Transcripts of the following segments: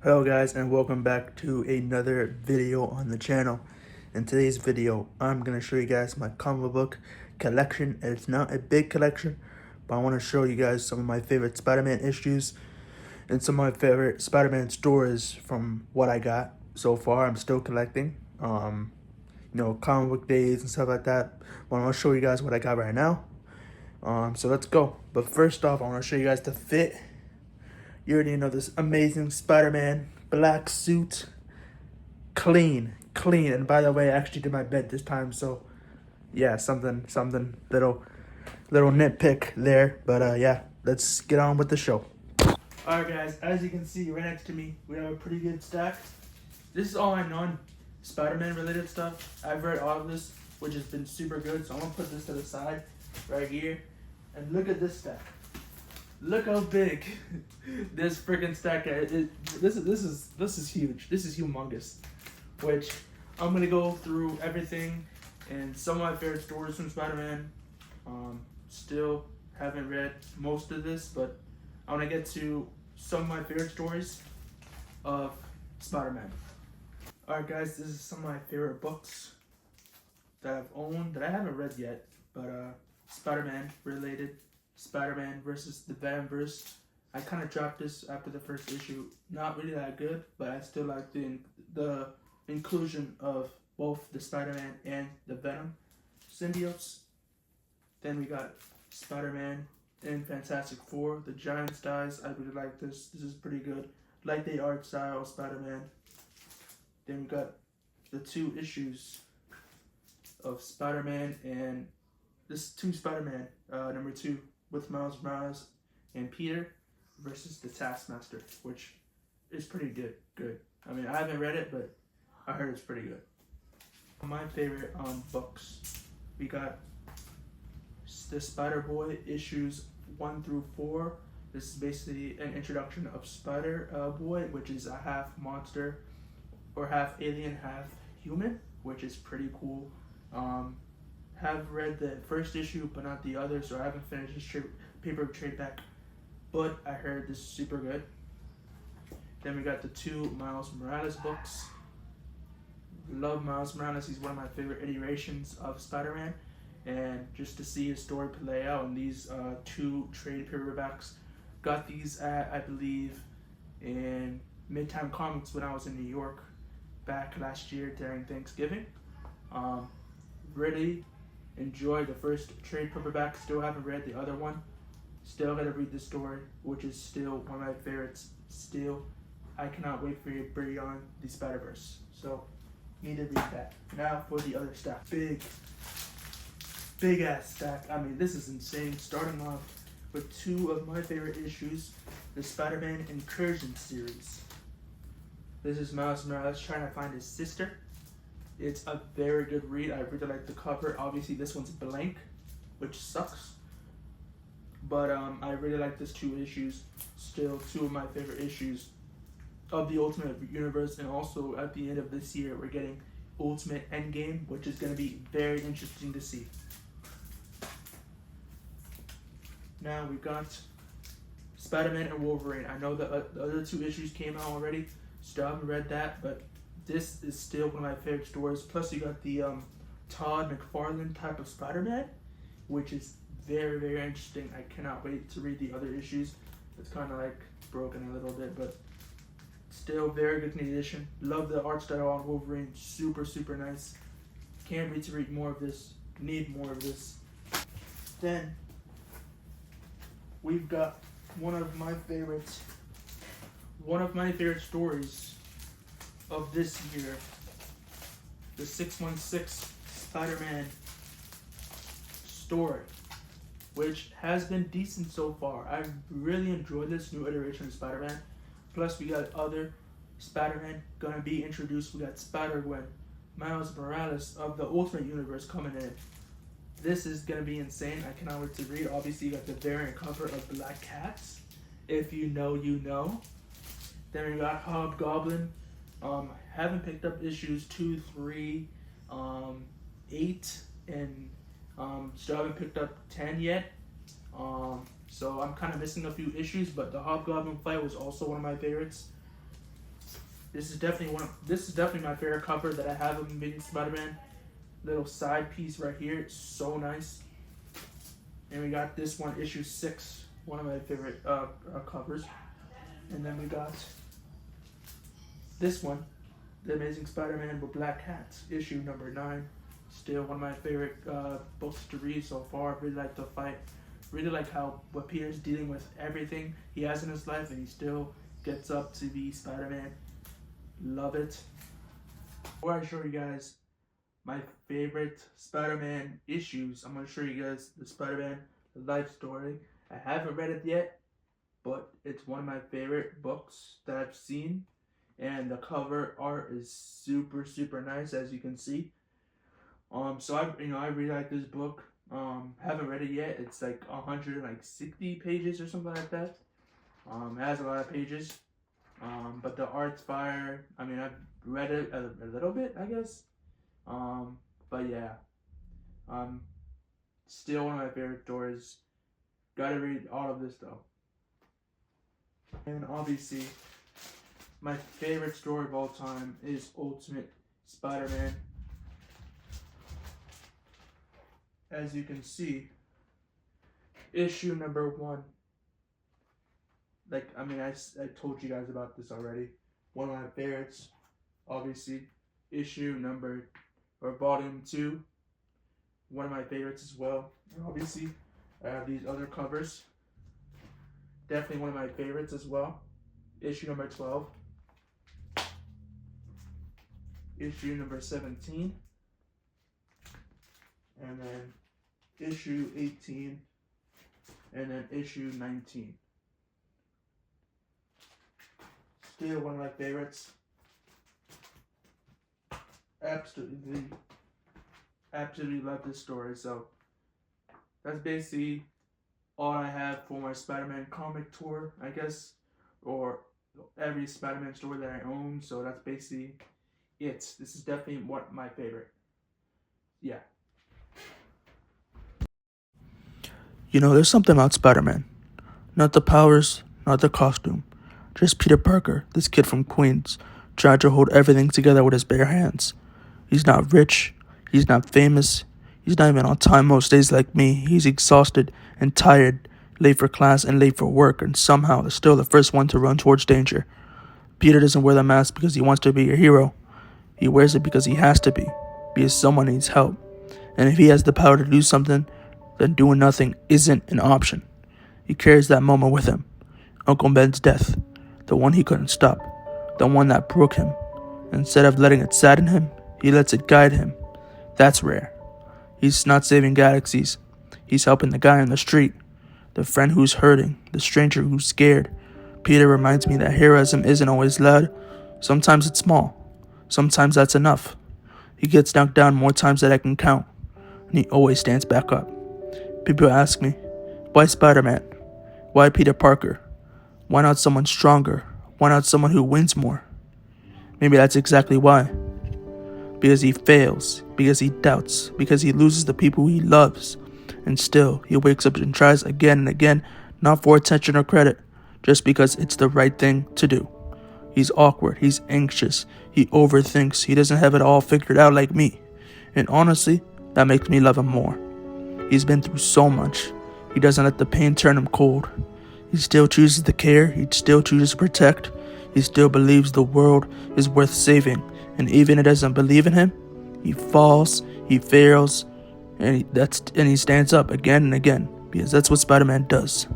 Hello guys, and welcome back to another video on the channel. In today's video, I'm going to show you guys my comic book collection. It's not a big collection, but I want to show you guys some of my favorite Spider-Man issues and some of my favorite Spider-Man stories from what I got so far. I'm still collecting, comic book days and stuff like that. But I want to show you guys what I got right now. So let's go. But first off, I want to show you guys the fit. You already know this amazing Spider-Man black suit. Clean. And by the way, I actually did my bed this time, so yeah, something little nitpick there. But yeah, let's get on with the show. Alright guys, as you can see right next to me, we have a pretty good stack. This is all my non-Spider-Man related stuff. I've read all of this, which has been super good, so I'm gonna put this to the side right here. And look at this stack. Look how big this freaking stack is. This is huge. This is humongous. Which I'm gonna go through everything and some of my favorite stories from Spider-Man. Still haven't read most of this, but I want to get to some of my favorite stories of Spider-Man. Alright guys, this is some of my favorite books that I've owned that I haven't read yet, but Spider-Man related. Spider-Man versus the Venomverse. I kind of dropped this after the first issue. Not really that good, but I still like the inclusion of both the Spider-Man and the Venom symbiotes. Then we got Spider-Man and Fantastic Four. The Giants dies. I really like this. This is pretty good. Like the art style of Spider-Man. Then we got the 2 issues of Spider-Man and this 2 Spider-Man, number 2 with Miles Morales and Peter versus the Taskmaster, which is pretty good. I mean, I haven't read it, but I heard it's pretty good. My favorite books, we got the Spider-Boy issues 1 through 4. This is basically an introduction of Spider-Boy, which is a half monster or half alien, half human, which is pretty cool. Have read the first issue, but not the other, so I haven't finished this paper trade back. But I heard this is super good. Then we got the 2 Miles Morales books. Love Miles Morales. He's one of my favorite iterations of Spider-Man, and just to see his story play out in these 2 trade paperbacks. Got these at, I believe, in Midtime Comics when I was in New York back last year during Thanksgiving. Really enjoyed the first trade paperback. Still haven't read the other one. Still gotta read the story, which is still one of my favorites. Still, I cannot wait for Beyond the Spider-Verse. So, need to read that. Now for the other stack. Big ass stack. I mean, this is insane. Starting off with 2 of my favorite issues, the Spider-Man Incursion series. This is Miles Morales trying to find his sister. It's a very good read. I really like the cover. Obviously, this one's blank, which sucks. But I really like this 2 issues. Still 2 of my favorite issues of the Ultimate Universe. And also, at the end of this year, we're getting Ultimate Endgame, which is going to be very interesting to see. Now we got Spider-Man and Wolverine. I know the other 2 issues came out already. Still haven't read that, but this is still one of my favorite stories. Plus, you got the Todd McFarlane type of Spider-Man, which is very, very interesting. I cannot wait to read the other issues. It's kind of like broken a little bit, but still very good condition. Love the art style on Wolverine. Super, super nice. Can't wait to read more of this. Need more of this. Then, we've got one of my favorite stories of this year, the 616 Spider-Man story, which has been decent so far. I've really enjoyed this new iteration of Spider-Man. Plus, we got other Spider-Man gonna be introduced. We got Spider-Gwen, Miles Morales of the Ultimate Universe coming in. This is gonna be insane. I cannot wait to read. Obviously, you got the variant cover of Black Cats. If you know, you know. Then we got Hobgoblin. Haven't picked up issues 2, 3, 8, and still haven't picked up 10 yet. So I'm kind of missing a few issues, but the Hobgoblin fight was also one of my favorites. This is definitely my favorite cover that I have of Amazing Spider-Man. Little side piece right here. It's so nice. And we got this one, issue 6, one of my favorite covers. And then we got this one, The Amazing Spider-Man with Black Hats, issue number 9. Still one of my favorite books to read so far. Really like the fight. Really like what Peter's dealing with everything he has in his life, and he still gets up to be Spider-Man. Love it. Before I show you guys my favorite Spider-Man issues, I'm going to show you guys the Spider-Man life story. I haven't read it yet, but it's one of my favorite books that I've seen, and the cover art is super nice, as you can see. So I really like this book. Haven't read it yet. It's like 160 pages or something like that. It has a lot of pages. But the art's fire. I mean, I've read it a little bit, I guess. But yeah. Still one of my favorite stories. Gotta read all of this though. And obviously, my favorite story of all time is Ultimate Spider-Man. As you can see, issue number 1. I told you guys about this already. One of my favorites, obviously. Volume 2. One of my favorites as well. And obviously, I have these other covers. Definitely one of my favorites as well. Issue number 12. Issue number 17. And then issue 18. And then issue 19. Still one of my favorites. Absolutely love this story. So that's basically all I have for my Spider-Man comic tour, I guess, or every Spider-Man story that I own. So that's basically it. This is definitely my favorite. Yeah. You know, there's something about Spider-Man. Not the powers, not the costume. Just Peter Parker, this kid from Queens, trying to hold everything together with his bare hands. He's not rich. He's not famous. He's not even on time most days like me. He's exhausted and tired, late for class and late for work, and somehow is still the first one to run towards danger. Peter doesn't wear the mask because he wants to be a hero. He wears it because he has to be, because someone needs help. And if he has the power to do something, then doing nothing isn't an option. He carries that moment with him. Uncle Ben's death, the one he couldn't stop, the one that broke him. Instead of letting it sadden him, he lets it guide him. That's rare. He's not saving galaxies. He's helping the guy on the street, the friend who's hurting, the stranger who's scared. Peter reminds me that heroism isn't always loud. Sometimes it's small. Sometimes that's enough. He gets knocked down more times than I can count, and he always stands back up. People ask me, why Spider-Man? Why Peter Parker? Why not someone stronger? Why not someone who wins more? Maybe that's exactly why. Because he fails, because he doubts, because he loses the people he loves. And still, he wakes up and tries again and again, not for attention or credit, just because it's the right thing to do. He's awkward, he's anxious, he overthinks, he doesn't have it all figured out like me. And honestly, that makes me love him more. He's been through so much. He doesn't let the pain turn him cold. He still chooses to care, he still chooses to protect. He still believes the world is worth saving. And even if it doesn't believe in him, he falls, he fails, and he stands up again and again, because that's what Spider-Man does.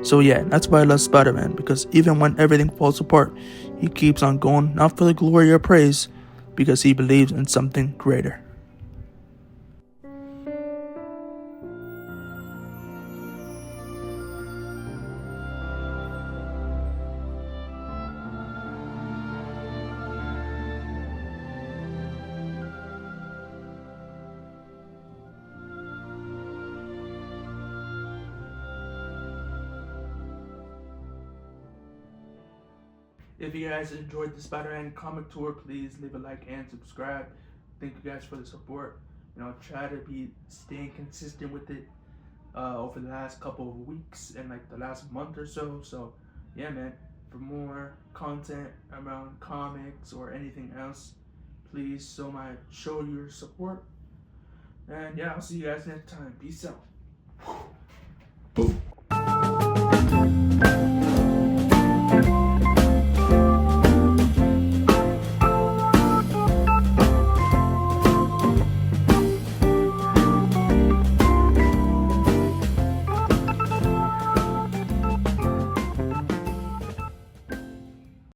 So yeah, that's why I love Spider-Man, because even when everything falls apart, he keeps on going, not for the glory or praise, because he believes in something greater. If you guys enjoyed the Spider-Man comic tour, please leave a like and subscribe. Thank you guys for the support. I'll try to be staying consistent with it over the last couple of weeks and like the last month or so. So yeah, man, for more content around comics or anything else, please show your support. And yeah, I'll see you guys next time. Peace out.